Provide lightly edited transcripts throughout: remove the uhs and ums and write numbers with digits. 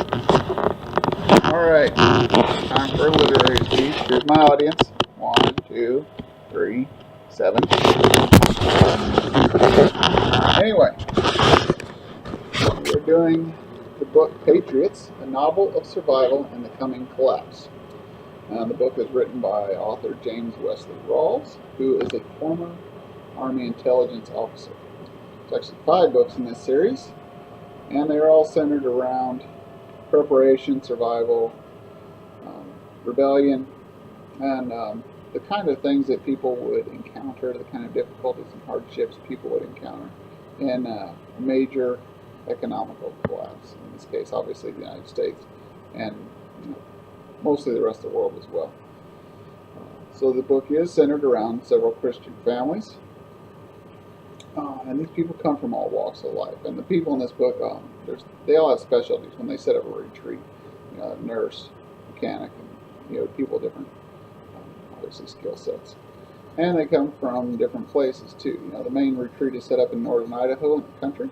Alright, time for a literary speech. Here's my audience. 1, 2, 3, 7. Anyway, we're doing the book Patriots, a novel of survival in the coming collapse. The book is written by author James Wesley Rawls, who is a former Army intelligence officer. There's actually 5 books in this series, and they're all centered around preparation, survival, rebellion, and the kind of things that people would encounter, the kind of difficulties and hardships people would encounter in a major economical collapse. In this case, obviously the United States, and mostly the rest of the world as well. So the book is centered around several Christian families, and these people come from all walks of life. And the people in this book, they all have specialties when they set up a retreat. Nurse, mechanic, and people with different, obviously, skill sets. And they come from different places too. The main retreat is set up in northern Idaho in the country,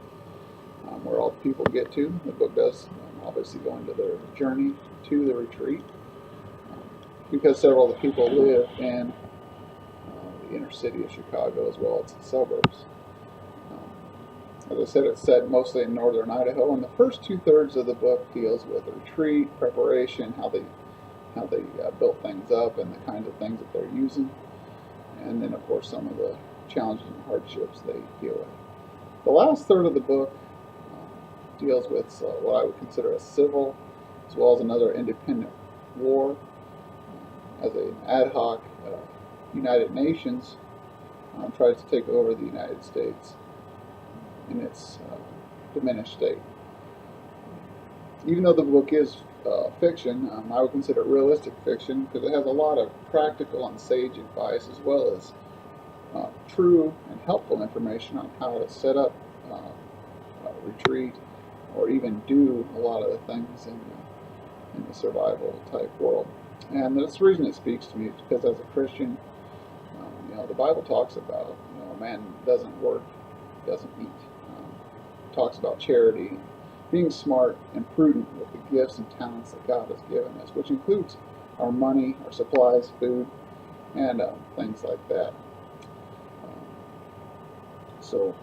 where all the people get to. The book does obviously go into their journey to the retreat, because several of the people live in the inner city of Chicago as well as the suburbs. As I said, it's set mostly in northern Idaho, and the first 2/3 of the book deals with the retreat, preparation, how they built things up, and the kinds of things that they're using, and then of course some of the challenges and hardships they deal with. The last third of the book deals with what I would consider a civil as well as another independent war, as an ad hoc United Nations tries to take over the United States in its diminished state. Even though the book is fiction, I would consider it realistic fiction because it has a lot of practical and sage advice as well as true and helpful information on how to set up a retreat or even do a lot of the things in the survival type world. And that's the reason it speaks to me, is because as a Christian, the Bible talks about a man doesn't work, doesn't eat. Talks about charity, being smart and prudent with the gifts and talents that God has given us, which includes our money, our supplies, food, and things like that. So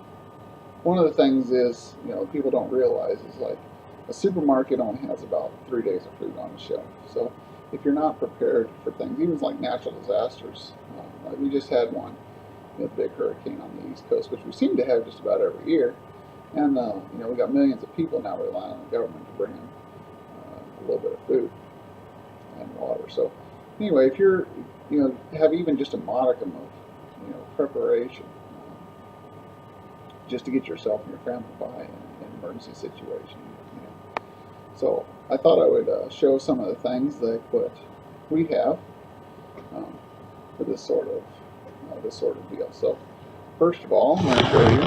one of the things is, people don't realize is like a supermarket only has about 3 days of food on the shelf. So if you're not prepared for things, even like natural disasters, like we just had one, a big hurricane on the East Coast, which we seem to have just about every year. And we got millions of people now relying on the government to bring in a little bit of food and water. So anyway, if you're have even just a modicum of preparation, just to get yourself and your family by in an emergency situation. So I thought I would show some of the things that we have for this sort of deal. So first of all, I'm going to show you.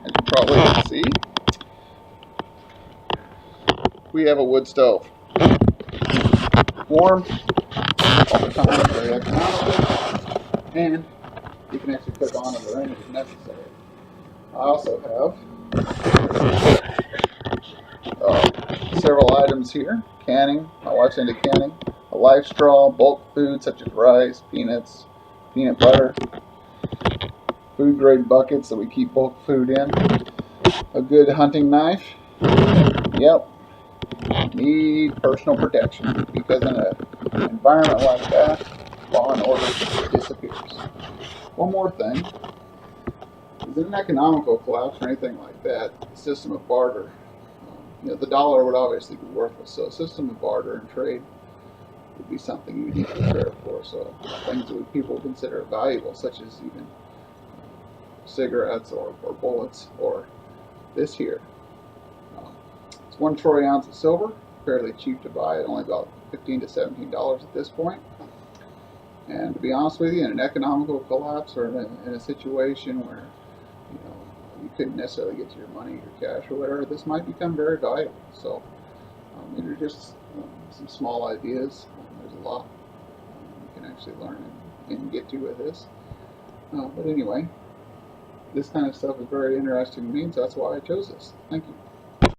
As you probably can see, we have a wood stove. Warm all the time, very economical, and you can actually cook on it or in if necessary. I also have several items here. Canning, my wife's into canning. A life straw, bulk food such as rice, peanuts, peanut butter, food grade buckets that we keep bulk food in. A good hunting knife. Yep. Need personal protection because in an environment like that, law and order disappears. One more thing is in an economical collapse or anything like that, the system of barter, the dollar would obviously be worthless. So a system of barter and trade would be something you need to prepare for. So things that people consider valuable, such as even cigarettes or bullets or this here. It's 1 troy ounce of silver, fairly cheap to buy at only about $15 to $17 at this point. And to be honest with you, in an economical collapse or in a situation where you couldn't necessarily get to your money, your cash, or whatever, this might become very valuable. So these are just some small ideas. There's a lot you can actually learn and get to with this. But anyway, this kind of stuff is very interesting to me, so that's why I chose this. Thank you.